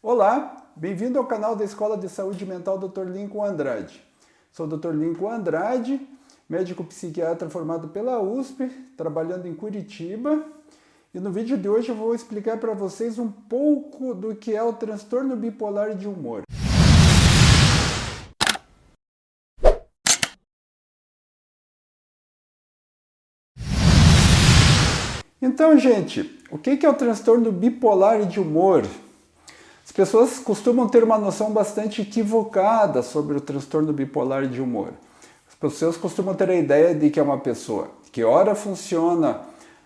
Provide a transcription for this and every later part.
Olá, bem-vindo ao canal da Escola de Saúde Mental Dr. Lincoln Andrade. Sou o Dr. Lincoln Andrade, médico psiquiatra formado pela USP, trabalhando em Curitiba. E no vídeo de hoje eu vou explicar para vocês um pouco do que é o transtorno bipolar de humor. Então, gente, o que é o transtorno bipolar de humor? As pessoas costumam ter uma noção bastante equivocada sobre o transtorno bipolar de humor. As pessoas costumam ter a ideia de que é uma pessoa que ora funciona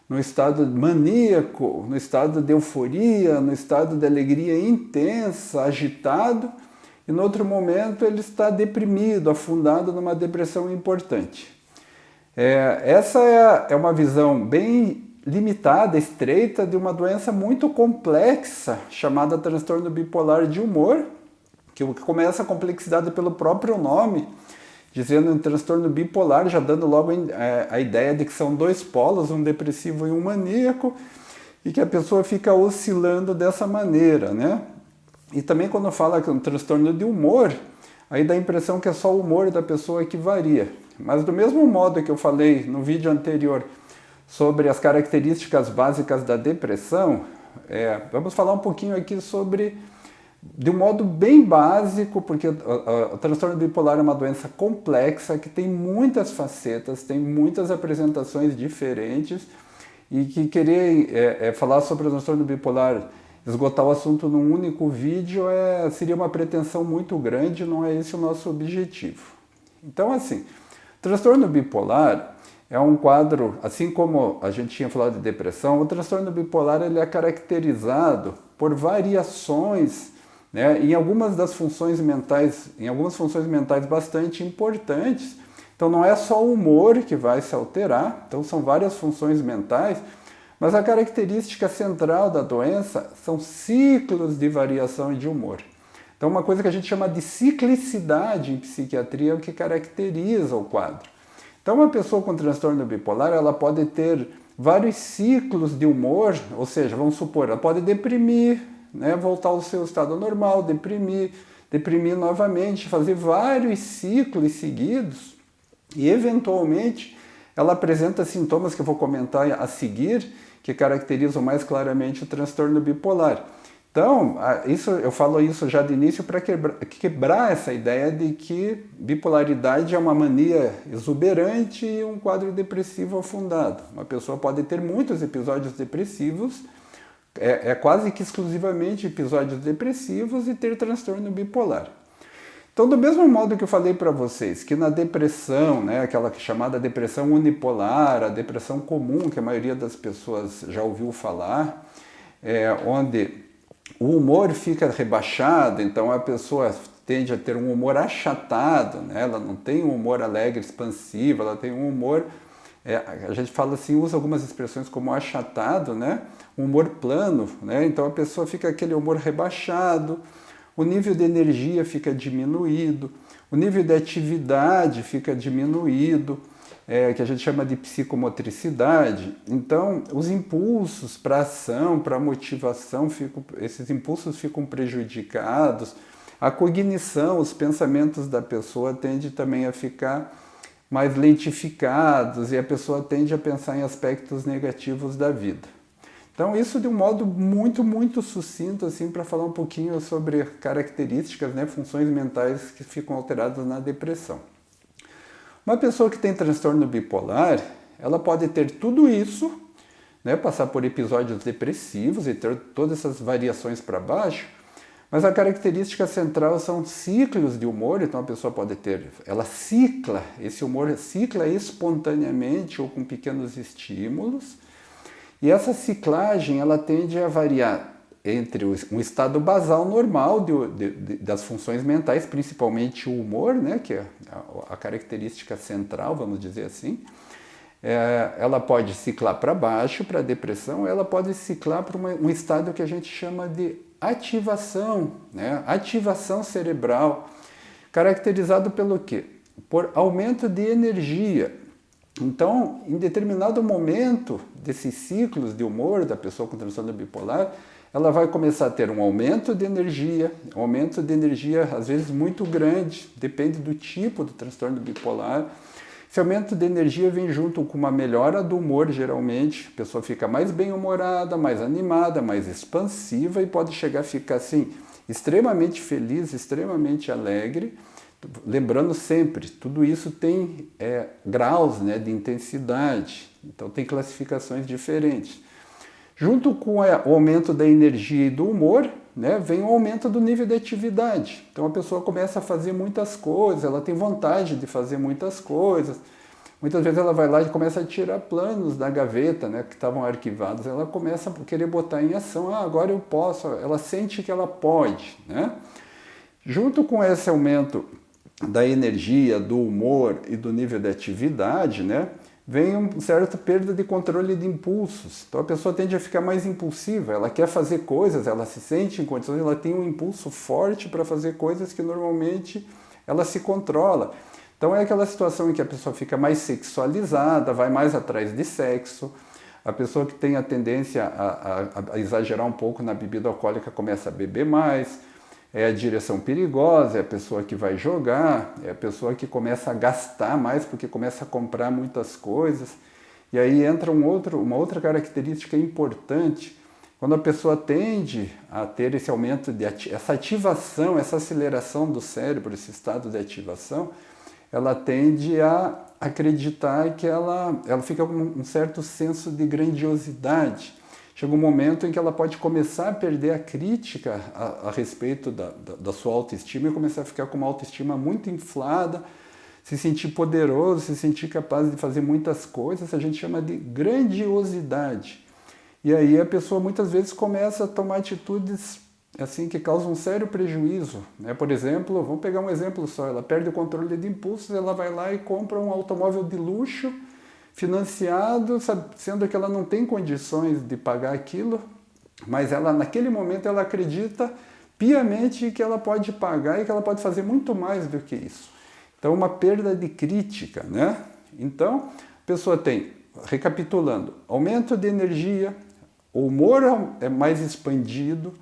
no estado maníaco, no estado de euforia, no estado de alegria intensa, agitado, e no outro momento ele está deprimido, afundado numa depressão importante. Essa é uma visão bem limitada, estreita, de uma doença muito complexa chamada transtorno bipolar de humor, que começa a complexidade pelo próprio nome, dizendo um transtorno bipolar, já dando logo a ideia de que são dois polos, um depressivo e um maníaco, e que a pessoa fica oscilando dessa maneira, né? E também quando fala que é um transtorno de humor, aí dá a impressão que é só o humor da pessoa que varia. Mas do mesmo modo que eu falei no vídeo anterior sobre as características básicas da depressão, vamos falar um pouquinho aqui sobre, de um modo bem básico, porque o transtorno bipolar é uma doença complexa, que tem muitas facetas, tem muitas apresentações diferentes, e que querer falar sobre o transtorno bipolar, esgotar o assunto num único vídeo, seria uma pretensão muito grande, não é esse o nosso objetivo. Então, assim, transtorno bipolar é um quadro, assim como a gente tinha falado de depressão, o transtorno bipolar ele é caracterizado por variações, né, em algumas funções mentais bastante importantes. Então não é só o humor que vai se alterar, então são várias funções mentais, mas a característica central da doença são ciclos de variação de humor. Então uma coisa que a gente chama de ciclicidade em psiquiatria é o que caracteriza o quadro. Então uma pessoa com transtorno bipolar, ela pode ter vários ciclos de humor, ou seja, vamos supor, ela pode deprimir, né, voltar ao seu estado normal, deprimir novamente, fazer vários ciclos seguidos, e eventualmente ela apresenta sintomas que eu vou comentar a seguir, que caracterizam mais claramente o transtorno bipolar. Então, eu falo isso já de início para quebrar essa ideia de que bipolaridade é uma mania exuberante e um quadro depressivo afundado. Uma pessoa pode ter muitos episódios depressivos, quase que exclusivamente episódios depressivos, e ter transtorno bipolar. Então, do mesmo modo que eu falei para vocês que na depressão, né, aquela chamada depressão unipolar, a depressão comum que a maioria das pessoas já ouviu falar, onde o humor fica rebaixado, então a pessoa tende a ter um humor achatado, né? Ela não tem um humor alegre, expansivo, ela tem um humor, a gente fala assim, usa algumas expressões como achatado, né? Um humor plano, né? Então a pessoa fica aquele humor rebaixado, o nível de energia fica diminuído, o nível de atividade fica diminuído, que a gente chama de psicomotricidade. Então, os impulsos para ação, para motivação, esses impulsos ficam prejudicados. A cognição, os pensamentos da pessoa tendem também a ficar mais lentificados e a pessoa tende a pensar em aspectos negativos da vida. Então, isso de um modo muito, muito sucinto, assim, para falar um pouquinho sobre características, né, funções mentais que ficam alteradas na depressão. Uma pessoa que tem transtorno bipolar, ela pode ter tudo isso, né, passar por episódios depressivos e ter todas essas variações para baixo, mas a característica central são ciclos de humor. Então a pessoa pode ter, ela cicla, esse humor cicla espontaneamente ou com pequenos estímulos, e essa ciclagem ela tende a variar entre um estado basal normal das funções mentais, principalmente o humor, né, que é a característica central, vamos dizer assim. Ela pode ciclar para baixo, para a depressão, ela pode ciclar para um estado que a gente chama de ativação, né, ativação cerebral, caracterizado pelo quê? Por aumento de energia. Então, em determinado momento desses ciclos de humor da pessoa com transtorno bipolar, ela vai começar a ter um aumento de energia às vezes muito grande, depende do tipo do transtorno bipolar. Esse aumento de energia vem junto com uma melhora do humor, geralmente. A pessoa fica mais bem-humorada, mais animada, mais expansiva e pode chegar a ficar assim, extremamente feliz, extremamente alegre. Lembrando sempre, tudo isso tem graus, né, de intensidade, então tem classificações diferentes. Junto com o aumento da energia e do humor, né, vem o aumento do nível de atividade. Então a pessoa começa a fazer muitas coisas, ela tem vontade de fazer muitas coisas. Muitas vezes ela vai lá e começa a tirar planos da gaveta, né, que estavam arquivados. Ela começa a querer botar em ação. Agora eu posso. Ela sente que ela pode, né? Junto com esse aumento da energia, do humor e do nível de atividade, né, vem uma certa perda de controle de impulsos. Então a pessoa tende a ficar mais impulsiva, ela quer fazer coisas, ela se sente em condições, ela tem um impulso forte para fazer coisas que normalmente ela se controla. Então é aquela situação em que a pessoa fica mais sexualizada, vai mais atrás de sexo. A pessoa que tem a tendência a exagerar um pouco na bebida alcoólica começa a beber mais. É a direção perigosa, é a pessoa que vai jogar, é a pessoa que começa a gastar mais porque começa a comprar muitas coisas. E aí entra uma outra característica importante. Quando a pessoa tende a ter esse aumento, essa ativação, essa aceleração do cérebro, esse estado de ativação, ela tende a acreditar que ela fica com um certo senso de grandiosidade. Chega um momento em que ela pode começar a perder a crítica a respeito da sua autoestima e começar a ficar com uma autoestima muito inflada, se sentir poderoso, se sentir capaz de fazer muitas coisas, a gente chama de grandiosidade. E aí a pessoa muitas vezes começa a tomar atitudes assim que causam um sério prejuízo, né? Por exemplo, vamos pegar um exemplo só, ela perde o controle de impulsos, ela vai lá e compra um automóvel de luxo, financiado, sendo que ela não tem condições de pagar aquilo, mas ela naquele momento ela acredita piamente que ela pode pagar e que ela pode fazer muito mais do que isso. Então uma perda de crítica, né? Então a pessoa tem, recapitulando, aumento de energia, o humor é mais expandido,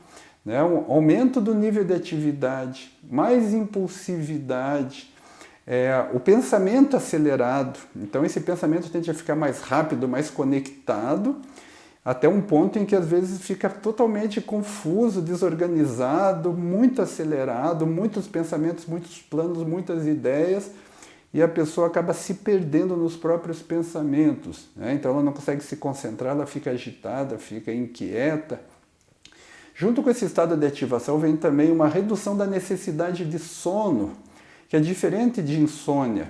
né? Um aumento do nível de atividade, mais impulsividade, o pensamento acelerado. Então esse pensamento tende a ficar mais rápido, mais conectado, até um ponto em que às vezes fica totalmente confuso, desorganizado, muito acelerado, muitos pensamentos, muitos planos, muitas ideias, e a pessoa acaba se perdendo nos próprios pensamentos, né? Então ela não consegue se concentrar, ela fica agitada, fica inquieta. Junto com esse estado de ativação vem também uma redução da necessidade de sono, que é diferente de insônia.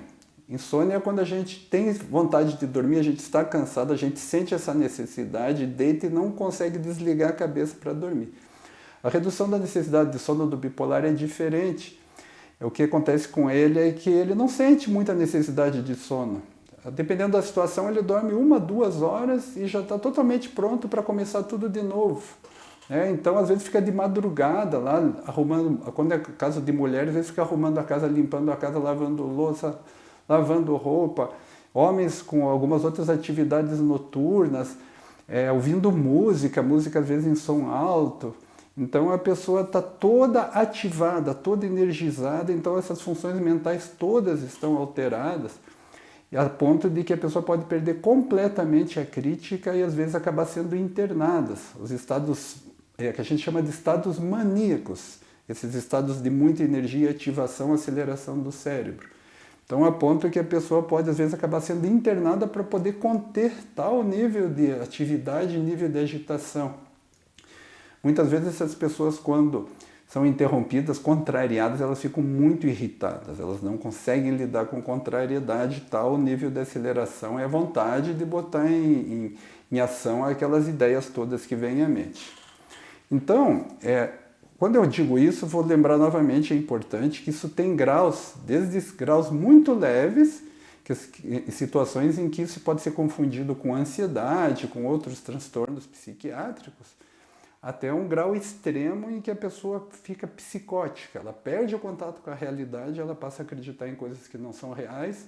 Insônia é quando a gente tem vontade de dormir, a gente está cansado, a gente sente essa necessidade, deita e não consegue desligar a cabeça para dormir. A redução da necessidade de sono do bipolar é diferente. O que acontece com ele é que ele não sente muita necessidade de sono. Dependendo da situação, ele dorme 1, 2 horas e já está totalmente pronto para começar tudo de novo. Então, às vezes, fica de madrugada lá, arrumando, quando é caso de mulheres, às vezes fica arrumando a casa, limpando a casa, lavando louça, lavando roupa. Homens com algumas outras atividades noturnas, ouvindo música às vezes em som alto. Então, a pessoa está toda ativada, toda energizada, então essas funções mentais todas estão alteradas, a ponto de que a pessoa pode perder completamente a crítica e, às vezes, acabar sendo internadas. Os estados que a gente chama de estados maníacos, esses estados de muita energia, ativação, aceleração do cérebro. Então, a ponto que a pessoa pode, às vezes, acabar sendo internada para poder conter tal nível de atividade, nível de agitação. Muitas vezes essas pessoas, quando são interrompidas, contrariadas, elas ficam muito irritadas, elas não conseguem lidar com contrariedade, tal nível de aceleração é a vontade de botar em ação aquelas ideias todas que vêm à mente. Então, quando eu digo isso, vou lembrar novamente, é importante que isso tem graus, desde graus muito leves, situações em que isso pode ser confundido com ansiedade, com outros transtornos psiquiátricos, até um grau extremo em que a pessoa fica psicótica, ela perde o contato com a realidade, ela passa a acreditar em coisas que não são reais,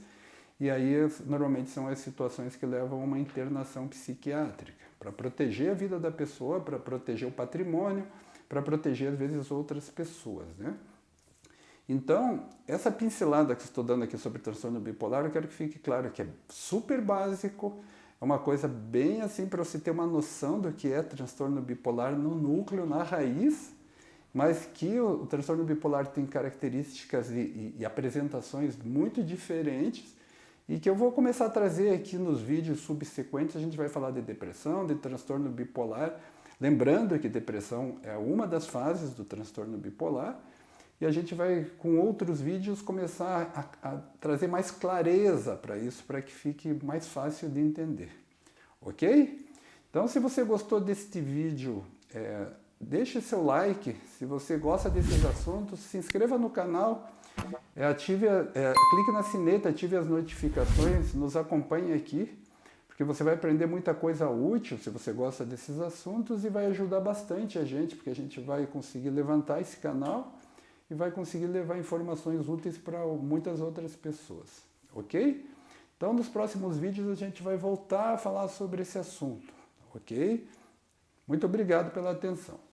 e aí normalmente são as situações que levam a uma internação psiquiátrica. para proteger a vida da pessoa, para proteger o patrimônio, para proteger, às vezes, outras pessoas, né? Então, essa pincelada que eu estou dando aqui sobre transtorno bipolar, eu quero que fique claro que é super básico, é uma coisa bem assim para você ter uma noção do que é transtorno bipolar no núcleo, na raiz, mas que o transtorno bipolar tem características e apresentações muito diferentes e que eu vou começar a trazer aqui nos vídeos subsequentes. A gente vai falar de depressão, de transtorno bipolar, lembrando que depressão é uma das fases do transtorno bipolar, e a gente vai, com outros vídeos, começar a trazer mais clareza para isso, para que fique mais fácil de entender. Ok? Então, se você gostou deste vídeo, deixe seu like. Se você gosta desses assuntos, se inscreva no canal, clique na sineta, ative as notificações, nos acompanhe aqui, porque você vai aprender muita coisa útil se você gosta desses assuntos e vai ajudar bastante a gente, porque a gente vai conseguir levantar esse canal e vai conseguir levar informações úteis para muitas outras pessoas, ok? Então, nos próximos vídeos a gente vai voltar a falar sobre esse assunto, ok? Muito obrigado pela atenção.